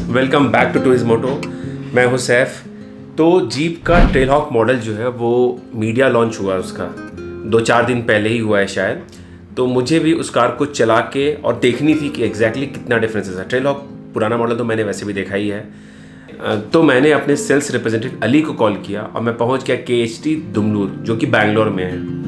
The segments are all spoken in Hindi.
वेलकम बैक टू टूरिस्ट मोटो। मैं हूं सैफ। तो जीप का ट्रेलहॉक मॉडल जो है वो मीडिया लॉन्च हुआ है उसका 2-4 दिन पहले ही हुआ है शायद। तो मुझे भी उस कार को चला के और देखनी थी कि एग्जैक्टली कितना डिफरेंसेस है। ट्रेलहॉक पुराना मॉडल तो मैंने वैसे भी देखा ही है। तो मैंने अपने सेल्स रिप्रेजेंटेटिव अली को कॉल किया और मैं पहुंच गया KHT दुमनूर जो कि बैंगलोर में है।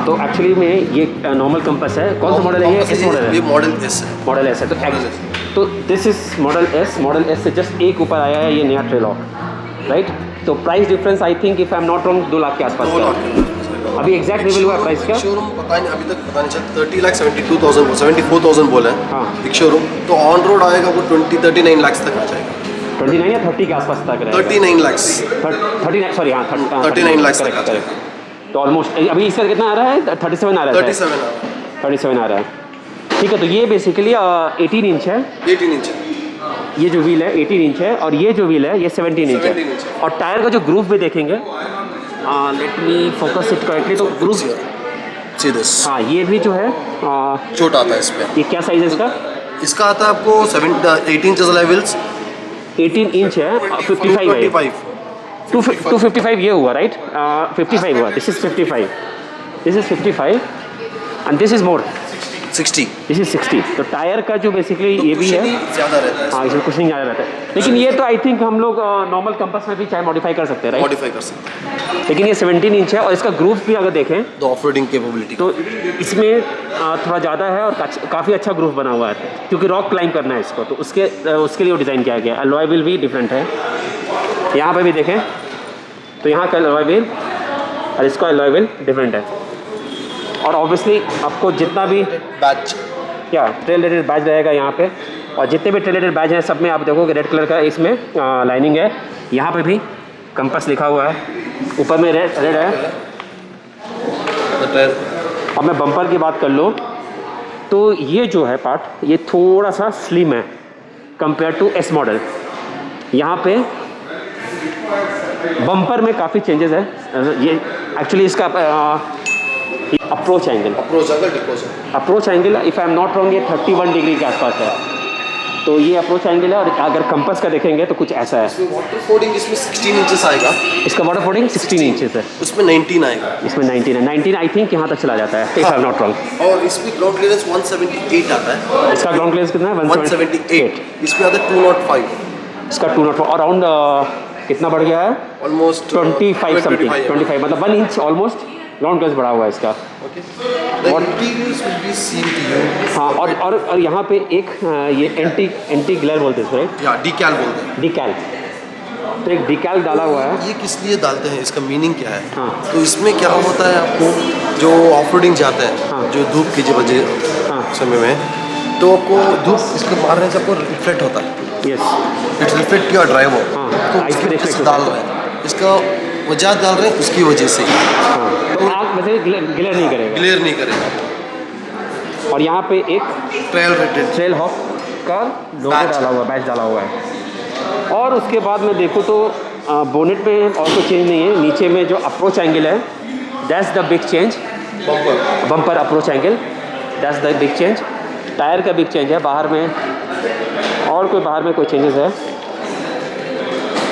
तो एक्चुअली में ये नॉर्मल कंपास है। कौन सा मॉडल है ये? एस मॉडल है। ये मॉडल एस है। मॉडल एस है। तो this is model S. Model S से जस्ट एक ऊपर आया है ये नया ट्रेलहॉक, राइट? तो price difference I think if I am not wrong 2 lakh के आसपास का। अभी एग्जैक्ट रिवील हुआ प्राइस क्या? शोरूम पता नहीं, अभी तक पता नहीं चला। 30,72,000 74,000 बोला है। हाँ। एक शोरूम तो ऑन रोड आएगा वो 39 लाख तक आ जाएगा। 29 या 30 के आसपास तक रहेगा। 39 लाख 39 सॉरी, हाँ 39 लाख तक आ जाएगा। तो ऑलमोस्ट अभी इसका कितना आ रहा है? 37 आ रहा है। 37 आ रहा है। 37 आ रहा है, ठीक है। तो ये बेसिकली 18 इंच है। 18 इंच है। ये जो व्हील है 18 इंच है और ये जो व्हील है ये 17 इंच है। और टायर का जो ग्रूव भी देखेंगे, let me focus it correctly. तो ग्रूव सी दिस। हाँ, ये भी जो है छोटा आता है इस पे। ये क्या साइज है इसका? इसका आता है आपको 18 इंच व्हील्स। 18 इंच है। 55 है। 255 ये हुआ, राइट? 55 हुआ। This is 55, this is 55 and this is more 60। This is 60। तो टायर का जो बेसिकली ये भी है ज़्यादा रहता है। हाँ, इसमें कुशनिंग ज़्यादा रहता है। लेकिन ये तो आई थिंक हम लोग नॉर्मल कंपास में भी चाहे मॉडिफाई कर सकते हैं, राइट? मॉडिफाई कर सकते हैं। लेकिन ये 17 इंच है और इसका ग्रूव भी अगर देखें तो ऑफ रोडिंग कैपेबिलिटी तो इसमें थोड़ा ज़्यादा है और काफ़ी अच्छा ग्रूव बना हुआ है क्योंकि रॉक क्लाइंब करना है इसको। तो उसके लिए वो डिज़ाइन किया गया है। अलॉय व्हील भी डिफरेंट है। यहाँ पे भी देखें तो यहाँ का अलॉय व्हील और इसका अलॉय व्हील डिफरेंट है। और ऑब्वियसली आपको जितना भी बैच क्या ट्रेल रेटेड बैज रहेगा यहाँ पे, और जितने भी ट्रेल रेटेड बैज हैं सब में आप देखोगे रेड कलर का इसमें लाइनिंग है। यहाँ पे भी कंपास लिखा हुआ है, ऊपर में रेड है। और मैं बम्पर की बात कर लूँ तो ये जो है पार्ट ये थोड़ा सा स्लिम है कंपेयर टू एस मॉडल। यहाँ पे बम्पर में काफ़ी चेंजेस है। ये एक्चुअली इसका approach angle if I am not wrong ये 31 डिग्री के आसपास है। तो ये अप्रोच एंगल है। और अगर कंपास का देखेंगे तो कुछ ऐसा है। वाटर फोर्डिंग इसमें 16 इंचेस आएगा। इसका वाटर फोर्डिंग 16 इंचेस है। उसमें 19 आएगा। इसमें 19 है। 19 आई थिंक यहाँ तक चला जाता है if I am not wrong. और इसमें ग्राउंड क्लियरेंस 178 आता है। इसका ग्राउंड क्लियरेंस कितना है? 178। इसमें आता है 205। इसका 205 और अराउंड कितना बढ़ गया है? ऑलमोस्ट 25 समथिंग 25 मतलब 1 इंच ऑलमोस्ट ग्राउंड क्लियरेंस बढ़ा हुआ है इसका। हाँ, और यहाँ पे एक ये एंटी ग्लेयर बोलते हैं, राइट? या डीकैल बोलते हैं। डीकैल। तो एक डीकैल डाला हुआ है। ये किस लिए डालते हैं, इसका मीनिंग क्या है? हाँ। तो इसमें क्या होता है, आपको जो ऑफ रोडिंग जाते हैं, हाँ। जो धूप की वजह हाँ। समय में, तो आपको धूप इसको मारने से आपको रिफ्लेक्ट होता है। Yes, it's reflect your driver. हाँ, तो इस पे रिफ्लेक्ट डाल रहे हैं, इसका वजह डाल रहे हैं उसकी वजह से। हाँ, तो आग वैसे ग्लेयर नहीं करेगा। क्लियर नहीं करेगा। और यहाँ पे एक ट्रेलहॉक का लोगो डाला हुआ है, बैच डाला हुआ है। और उसके बाद मैं देखूँ तो बोनेट में और कोई चेंज नहीं है। नीचे में जो अप्रोच एंगल है that's the big change. Bumper approach angle that's the big change. Tyre का बिग चेंज है। बाहर में और कोई बाहर में कोई चेंजेस है?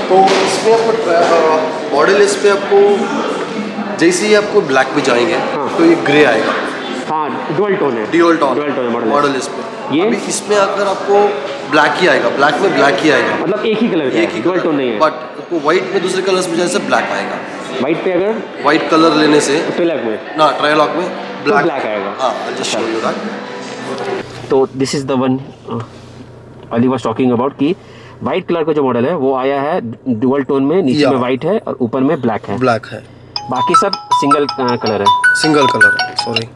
तो इसमें आपको मॉडल इस पे आपको जैसे ही आपको ब्लैक में जाएंगे तो ये ग्रे आएगा। हाँ, डुअल टोन है। ड्यूल टोन मॉडल इस पे। ये अभी इसमें अगर आपको ब्लैक ही आएगा, ब्लैक में ब्लैक ही आएगा, मतलब एक ही कलर का है, डुअल टोन नहीं है। बट आपको व्हाइट में दूसरे कलर्स में जैसे ब्लैक आएगा। वाइट पे अगर व्हाइट कलर लेने से ट्रेलहॉक में ना ट्रायलॉक में ब्लैक आएगा। हाँ, जस्ट शो यू दैट। तो this is the one Ali was talking about कि वाइट कलर का जो मॉडल है वो आया है डुअल टोन में। नीचे में वाइट है और ऊपर में ब्लैक है। बाकी सब सिंगल कलर है। सॉरी।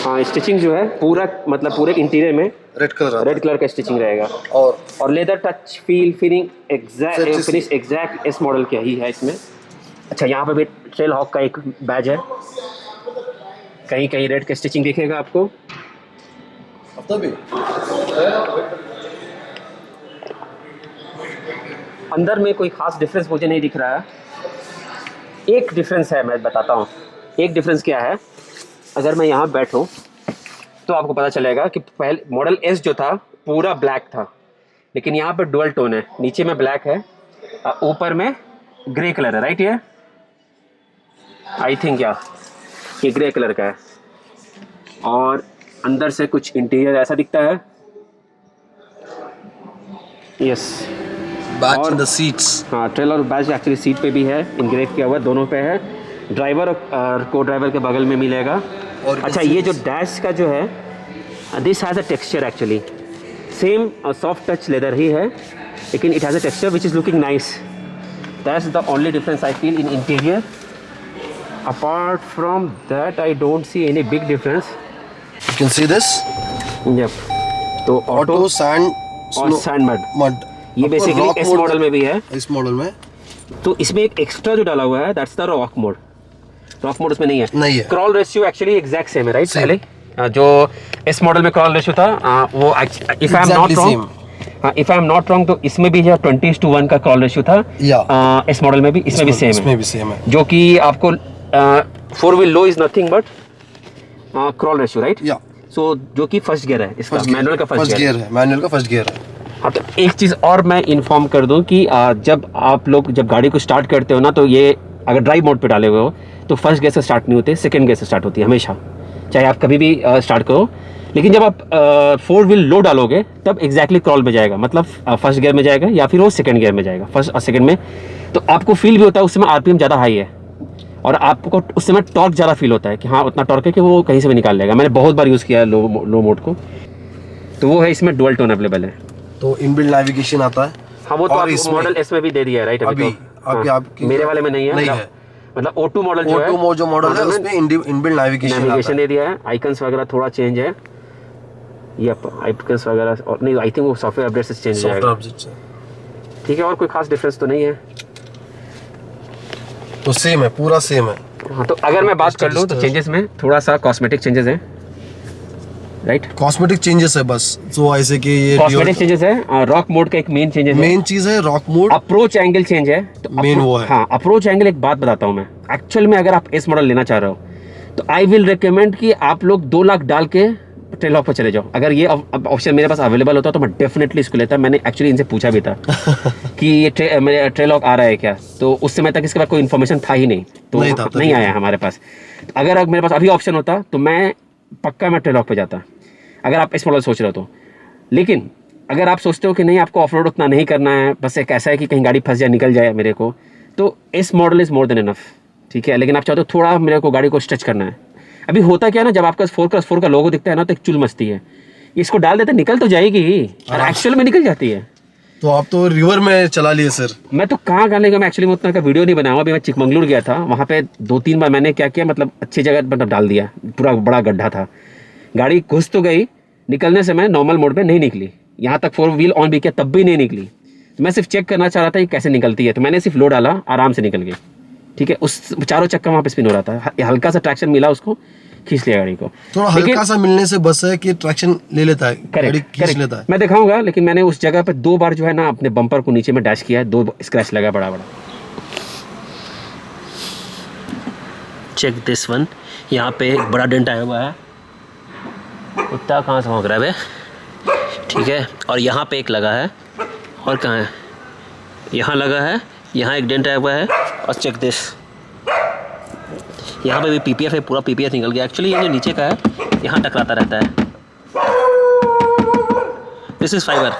हाँ, स्टिचिंग जो है पूरा मतलब पूरे इंटीरियर में रेड कलर का स्टिचिंग रहेगा। और लेदर टच फिनिश एग्जैक्ट इस मॉडल का ही है इसमें। अच्छा, यहाँ पे भी ट्रेलहॉक का एक बैज है। कहीं कहीं रेड का स्टिचिंग दिखेगा आपको। अंदर में कोई खास डिफरेंस मुझे नहीं दिख रहा है। एक डिफरेंस है, मैं बताता हूँ। एक डिफरेंस क्या है, अगर मैं यहाँ बैठूँ तो आपको पता चलेगा कि पहले मॉडल एस जो था पूरा ब्लैक था, लेकिन यहाँ पर डुअल टोन है। नीचे में ब्लैक है, ऊपर में ग्रे कलर है, राइट? ये आई थिंक ये ग्रे कलर का है, और अंदर से कुछ इंटीरियर ऐसा दिखता है। Yes, batch in the seats. हाँ, ट्रेल और बैच एक्चुअली सीट पे भी है, इंग्रेव किया हुआ, दोनों पे है। ड्राइवर और को ड्राइवर के बगल में मिलेगा। और अच्छा, ये जो डैश का जो है, this has a texture actually same soft touch leather ही है, लेकिन it has a texture which is looking nice. That's the only difference I feel in interior. Apart from that I don't see any big difference. You can see this. Yup, तो ऑटो सैंड और सैंड मड, ये बेसिकली इस मॉडल में भी है। इस मॉडल में तो इसमें एक एक्स्ट्रा जो डाला हुआ है, that's the rock mode. Rock mode उसमें नहीं है। Crawl ratio actually exact same है, राइट? पहले जो इस मॉडल में क्रॉल रेशियो था वो if I am not wrong तो इसमें भी 20:1 का क्रॉल रेशियो था। इस मॉडल में भी, इसमें भी सेम है। जो कि आपको 4 wheel low is nothing but crawl ratio, right? So जो कि फर्स्ट गियर है इसका, मैनुअल का फर्स्ट गियर है। मैनुअल का फर्स्ट गियर है। हाँ, तो एक चीज़ और मैं इन्फॉर्म कर दूं कि जब आप लोग जब गाड़ी को स्टार्ट करते हो ना, तो ये अगर ड्राइव मोड पे डाले हुए हो तो फर्स्ट गियर से स्टार्ट नहीं होते, सेकंड गियर से स्टार्ट होती है हमेशा, चाहे आप कभी भी स्टार्ट करो। लेकिन जब आप 4 व्हील लो डालोगे तब एग्जैक्टली क्रॉल में जाएगा, मतलब फर्स्ट गियर में जाएगा या फिर वो सेकंड गियर में जाएगा, फर्स्ट और सेकंड में। तो आपको फील भी होता है उस समय आरपीएम ज़्यादा हाई है, और आपको उस समय टॉर्क ज़्यादा फील होता है कि हाँ उतना टॉर्क है कि वो कहीं से भी निकाल लेगा। मैंने बहुत बार यूज़ किया है लो मोड को। तो वो है, इसमें डुअल टोन अवेलेबल है। तो इनबिल्ट नेविगेशन आता है। हाँ, वो तो आप मॉडल एस में भी दे दिया है, राइट? अभी तो आपकी मेरे वाले में नहीं है। मतलब O2 मॉडल जो है, O2 जो मॉडल है उसमें इनबिल्ट नेविगेशन दे दिया है। आइकन्स वगैरह थोड़ा चेंज है, ये आइकन्स वगैरह, और नहीं, आई थिंक वो सॉफ्टवेयर अपडेट से चेंज हो जाएगा। ठीक है, और कोई खास डिफरेंस तो नहीं है। तो सेम है, पूरा सेम है। हाँ, तो अगर मैं बात कर लूँ तो चेंजेस में थोड़ा सा कॉस्मेटिक चेंजेस है, राइट? कॉस्मेटिक चेंजेस है बस, तो ऐसे कि ये कॉस्मेटिक चेंजेस है। रॉक मोड का एक मेन चेंजेस है, मेन चीज है rock mode. Approach angle change है, तो मेन वो है। हाँ, अप्रोच एंगल एक बात बताता हूँ मैं, एक्चुअल में अगर आप इस मॉडल लेना चाह रहे हो तो आई विल रिकमेंड कि आप लोग 2 लाख डाल के ट्रेलॉक पर चले जाओ। अगर ये ऑप्शन मेरे पास अवेलेबल होता तो मैं डेफिनेटली इसको लेता। मैंने एक्चुअली इनसे पूछा भी था कि ये ट्रेलॉक आ रहा है क्या, तो उस समय तक इसके बाद कोई इन्फॉर्मेशन था ही नहीं, तो नहीं आया हमारे पास। अगर मेरे पास अभी ऑप्शन होता तो मैं पक्का ट्रेलॉक पे जाता, अगर आप इस मॉडल सोच रहे हो तो। लेकिन अगर आप सोचते हो कि नहीं, आपको ऑफ रोड उतना नहीं करना है, बस एक ऐसा है कि कहीं गाड़ी फंस जाए, निकल जाए मेरे को, तो इस model is more than enough, ठीक है? लेकिन आप चाहते हो थोड़ा मेरे को गाड़ी को स्ट्रेच करना है। अभी होता क्या है ना, जब आपका 4x4 का लोगो दिखता है ना, तो एक चुल मचती है, इसको डाल देते निकल तो जाएगी ही, और एक्चुअल में निकल जाती है। तो आप तो रिवर में चला लिए सर। मैं तो कहाँ गाने का, मैं एक्चुअली उतना का वीडियो नहीं बनाया। अभी मैं चिकमंगलुर गया था, वहाँ पे 2-3 बार मैंने क्या किया, मतलब अच्छी जगह मतलब डाल दिया, पूरा बड़ा गड्ढा था, गाड़ी घुस तो गई, निकलने से मैं नॉर्मल मोड पे नहीं निकली, यहाँ तक 4 व्हील ऑन भी किया तब भी नहीं निकली। तो मैं सिर्फ चेक करना चाह रहा था कि कैसे निकलती है, तो मैंने सिर्फ लो डाला, आराम से निकल गई, ठीक है? उस चारों चक्कर वहाँ पे स्पिन हो रहा था, हल्का सा ट्रैक्शन मिला, उसको खींच लिया गाड़ी को। थोड़ा हल्का सा मिलने से बस है कि ट्रैक्शन ले लेता है, गाड़ी खींच लेता है। मैं दिखाऊंगा, लेकिन मैंने उस जगह पे 2 बार जो है ना अपने बम्पर को नीचे में डैश किया है, 2 स्क्रैच लगा बड़ा बड़ा। चेक दिस वन, यहाँ पे एक बड़ा डेंट आया हुआ है, कुत्ता कहाँ से भौंक रहा है, ठीक है? और यहाँ पे एक लगा है, और कहाँ है, यहाँ लगा है, यहाँ एक डेंट आया हुआ है, और चेक दिस, यहाँ पे भी पीपीएफ है, पूरा पीपीएफ निकल गया। एक्चुअली ये जो नीचे का है, यहाँ टकराता रहता है। This is fibre,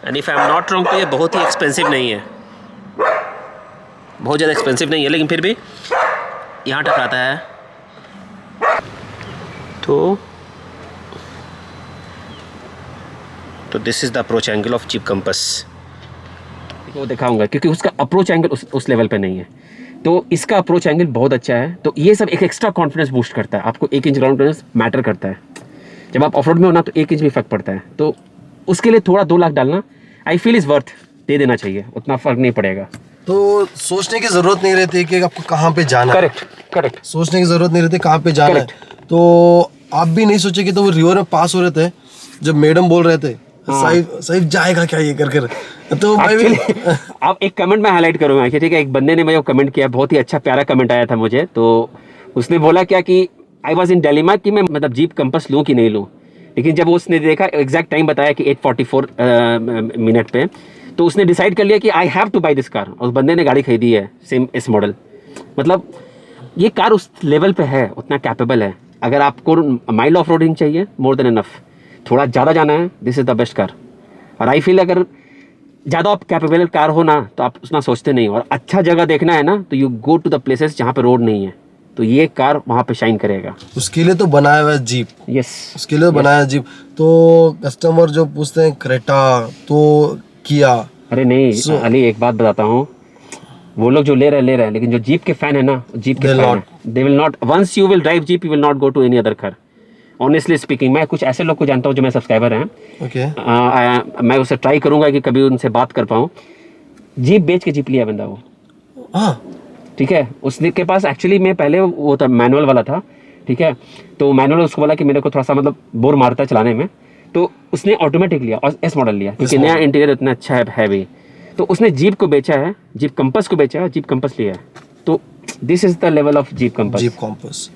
and if I am not wrong तो ये बहुत ही एक्सपेंसिव नहीं है, बहुत ज़्यादा एक्सपेंसिव नहीं है, लेकिन फिर भी यहाँ टकराता है। तो this is the approach angle of jeep compass, वो दिखाऊंगा, क्योंकि उसका अप्रोच एंगल उस लेवल पे नहीं है, तो इसका अप्रोच एंगल बहुत अच्छा है। तो ये सब एक एक्स्ट्रा कॉन्फिडेंस बूस्ट करता है, आपको 1 इंच ग्राउंड क्लियरेंस मैटर करता है। जब आप ऑफ रोड में हो ना, तो 1 इंच भी फर्क पड़ता है, तो उसके लिए थोड़ा 2 लाख डालना आई फील इज़ वर्थ, दे देना चाहिए, उतना फ़र्क नहीं पड़ेगा। तो सोचने की ज़रूरत नहीं रहती कि आपको कहाँ पे जाना है। करेक्ट। सोचने की ज़रूरत नहीं रहती कहाँ पे जाना है। तो आप भी नहीं सोचे कि तो वो रिवर में पास हो रहे थे जब मैडम बोल रहे थे सही जाएगा क्या ये कर तो मैं भी आप एक कमेंट में हाईलाइट करूंगा कि ठीक है, एक बंदे ने मुझे कमेंट किया, बहुत ही अच्छा प्यारा कमेंट आया था मुझे। तो उसने बोला क्या कि आई वॉज इन डिलेमा कि मैं मतलब जीप कंपास लूँ कि नहीं लूँ। लेकिन जब उसने देखा, एग्जैक्ट टाइम बताया कि 8:44 मिनट पे, तो उसने डिसाइड कर लिया कि I have two by this car. उस बंदे ने गाड़ी खरीदी है सेम इस मॉडल। मतलब ये कार उस लेवल पे है, उतना कैपेबल है। अगर आपको माइल ऑफ रोडिंग चाहिए, मोर देन इनफ। थोड़ा ज़्यादा जाना है, this is the best car. और आई फील अगर ज़्यादा आप कैपेबल कार हो ना तो आप उतना सोचते नहीं, और अच्छा जगह देखना है ना तो you go to the places जहाँ पे रोड नहीं है, तो ये कार वहाँ पे शाइन करेगा। उसके लिए तो बनाया हुआ है जीप। यस, उसके लिए तो बनाया है जीप। तो कस्टमर जो पूछते हैं क्रेटा तो किया। अरे नहीं अली, एक बात बताता हूँ, वो लोग जो ले रहे हैं, लेकिन जो जीप के फैन है ना, जीप के फैन है, they will not, once you will drive Jeep, you will not go to any other car. Honestly speaking, मैं कुछ ऐसे लोग को जानता हूँ जो मेरे सब्सक्राइबर हैं। ओके। मैं उससे ट्राई करूंगा कि कभी उनसे बात कर पाऊँ। जीप बेच के जीप लिया बंदा वो। हाँ, ठीक है, उसने के पास एक्चुअली में पहले वो था मैनुअल वाला था। ठीक है, तो मैनुअल उसको बोला कि मेरे को थोड़ा सा मतलब बोर मारता है चलाने में, तो उसने ऑटोमेटिक लिया और एस मॉडल लिया, क्योंकि नया इंटीरियर इतना अच्छा है भी। तो उसने जीप को बेचा है, जीप कंपास को बेचा है, जीप कंपास लिया है। तो this is the level of jeep compass. Jeep compass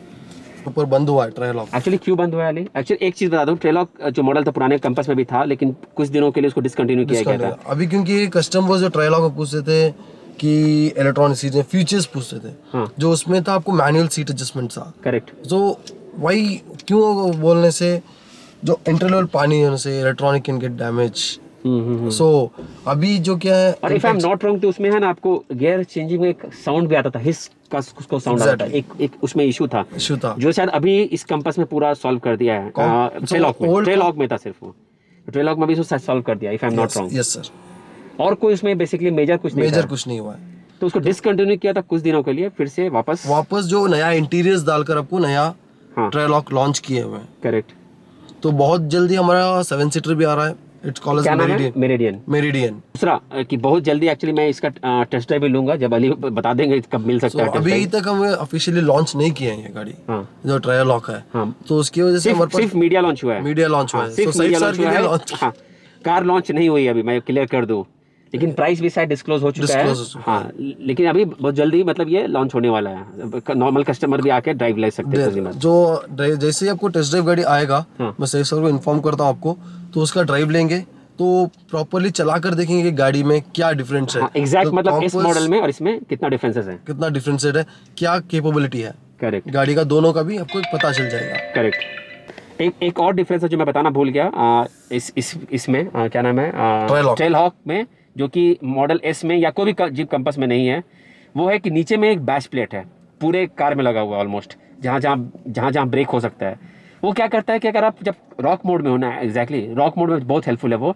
ऊपर बंद हुआ है ट्रेलॉक। एक्चुअली क्यों बंद हुआ है अली? एक्चुअली एक चीज़ बता दूं, ट्रेलॉक जो मॉडल था पुराने कंपास में भी था, लेकिन कुछ दिनों के लिए उसको डिसकंटिन्यू किया गया था अभी, क्योंकि कस्टमर जो ट्रेलॉक में पूछते थे कि इलेक्ट्रॉनिक सीट फीचर्स पूछते थे। हाँ। जो उसमें था आपको मैनुअल सीट एडजस्टमेंट था। करेक्ट। तो वही क्यों बोलने से जो इंटर लेवल पानी होने से इलेक्ट्रॉनिक कैन गेट डैमेज। सो अभी जो क्या है, और if I am not wrong, तो उसमें है ना आपको गियर चेंजिंग में एक साउंड भी आता था, हिस का उसको साउंड आता था, एक उसमें इशू था जो शायद अभी इस कंपास में पूरा सॉल्व कर दिया है। ट्रेलॉक में था सिर्फ वो, ट्रेलॉक में भी उसको सॉल्व कर दिया, if I am not wrong. Yes sir. और कोई उसमें बेसिकली मेजर कुछ नहीं हुआ है। तो उसको डिसकंटिन्यू किया था कुछ दिनों के लिए, फिर से वापस जो नया इंटीरियर्स डालकर आपको नया ट्रेलॉक लॉन्च किए हुए हैं। करेक्ट। तो बहुत जल्दी हमारा 7 सीटर भी आ रहा है। It's called meridian. दूसरा कि बहुत जल्दी एक्चुअली मैं इसका टेस्ट ड्राइव भी लूंगा, जब अली बता देंगे कब मिल सकता है। अभी तक हम ऑफिशियली लॉन्च नहीं किए हैं ये गाड़ी। जो ट्रेलॉक है, तो उसकी वजह से हमारे पास सिर्फ मीडिया लॉन्च हुआ है। कार लॉन्च नहीं हुई अभी, मैं क्लियर कर दूं, लेकिन प्राइस भी शायद डिस्क्लोज हो चुका है। हाँ, लेकिन अभी बहुत जल्दी मतलब ये लॉन्च होने वाला है, नॉर्मल कस्टमर भी आके ड्राइव ले सकते हैं। जो जैसे ही आपको टेस्ट ड्राइव गाड़ी आएगा, मैं सही सर को इन्फॉर्म करता हूँ आपको, तो उसका ड्राइव लेंगे तो प्रॉपर्ली चला कर देखेंगे कि गाड़ी में क्या डिफरेंस है। एग्जैक्ट मतलब इस मॉडल में और इसमें कितना डिफरेंसेस है, कितना डिफरेंसेट है, क्या कैपेबिलिटी है। करेक्ट। गाड़ी का दोनों का भी आपको पता चल जाएगा। करेक्ट। एक और डिफरेंस है जो मैं बताना भूल गया, इसमें क्या नाम है, ट्रेलहॉक में, जो कि मॉडल एस में या कोई भी जीप कंपास में नहीं है, वो है कि नीचे में एक बैश प्लेट है पूरे कार में लगा हुआ ऑलमोस्ट, जहाँ जहाँ ब्रेक हो सकता है। वो क्या करता है कि अगर आप जब रॉक मोड में होना है, एग्जैक्टली रॉक मोड में बहुत हेल्पफुल है वो,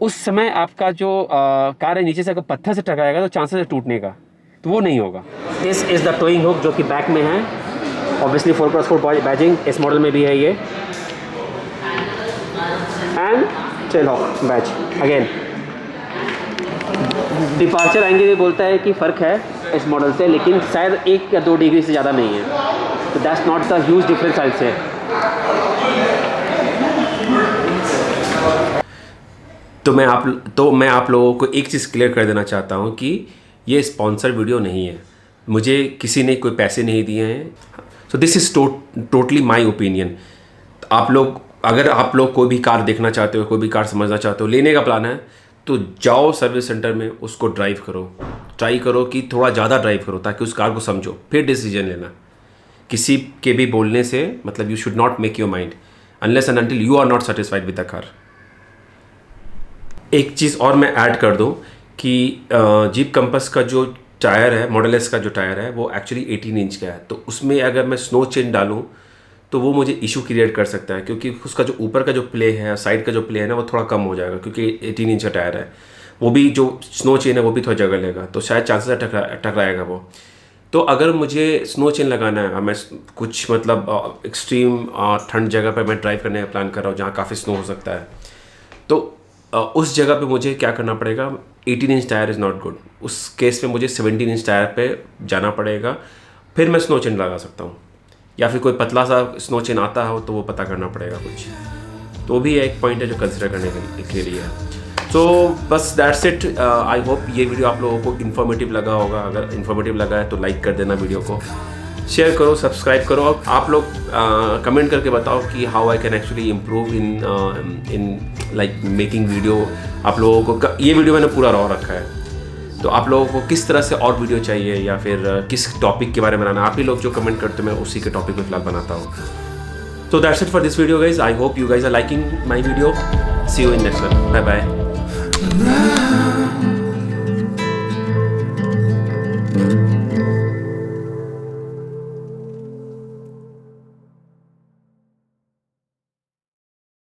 उस समय आपका जो कार है नीचे से अगर पत्थर से टकराएगा तो चांसेस है टूटने का, तो वो नहीं होगा। This is the towing hook जो कि बैक में है, ऑब्वियसली 4x4 बैजिंग इस मॉडल में भी है ये, and Trailhawk badge again. Departure angle भी बोलता है कि फ़र्क है इस मॉडल से, लेकिन शायद 1 या 2 डिग्री से ज़्यादा नहीं है, तो that's not the huge difference I से। तो मैं आप लोगों को एक चीज़ क्लियर कर देना चाहता हूँ कि ये स्पॉन्सर वीडियो नहीं है, मुझे किसी ने कोई पैसे नहीं दिए हैं। So this is totally my opinion. अगर आप लोग कोई भी कार देखना चाहते हो, कोई भी कार समझना चाहते हो, लेने का प्लान है, तो जाओ सर्विस सेंटर में, उसको ड्राइव करो, ट्राई करो कि थोड़ा ज़्यादा ड्राइव करो, ताकि उस कार को समझो, फिर डिसीजन लेना। किसी के भी बोलने से मतलब you should not make your mind unless and until you are not satisfied with the car. एक चीज़ और मैं ऐड कर दूं कि जीप कंपास का जो टायर है, मॉडल एस का जो टायर है, वो एक्चुअली 18 इंच का है। तो उसमें अगर मैं स्नो चेन डालूं तो वो मुझे इशू क्रिएट कर सकता है, क्योंकि उसका जो ऊपर का जो प्ले है, साइड का जो प्ले है ना, वो थोड़ा कम हो जाएगा, क्योंकि 18 इंच का टायर है। वो भी जो स्नो चेन है वो भी थोड़ा जगह लेगा, तो शायद चांसेस है टकराएगा वो। तो अगर मुझे स्नो चेन लगाना है, मैं कुछ मतलब एक्सट्रीम ठंड जगह पर मैं ड्राइव करने का प्लान कर रहा हूँ जहाँ काफ़ी स्नो हो सकता है, तो उस जगह पे मुझे क्या करना पड़ेगा, 18 inch tyre is not good, उस केस में मुझे 17 इंच टायर पे जाना पड़ेगा, फिर मैं स्नो चेन लगा सकता हूँ, या फिर कोई पतला सा स्नो चेन आता हो तो वो पता करना पड़ेगा कुछ, तो भी एक पॉइंट है जो कंसिडर करने के लिए है। तो बस दैट्स इट। आई होप ये वीडियो आप लोगों को इन्फॉर्मेटिव लगा होगा। अगर इन्फॉर्मेटिव लगा है तो लाइक कर देना, वीडियो को शेयर करो, सब्सक्राइब करो, और आप लोग कमेंट करके बताओ कि how I can actually improve in like making video. आप लोगों को ये वीडियो मैंने पूरा रॉ रखा है, तो आप लोगों को किस तरह से और वीडियो चाहिए या फिर किस टॉपिक के बारे में बनाना, आप ही लोग जो कमेंट करते मैं उसी के टॉपिक पे फिलहाल बनाता हूँ। So that's it for this video guys. I hope you guys are liking my video. See you in next one. Bye bye.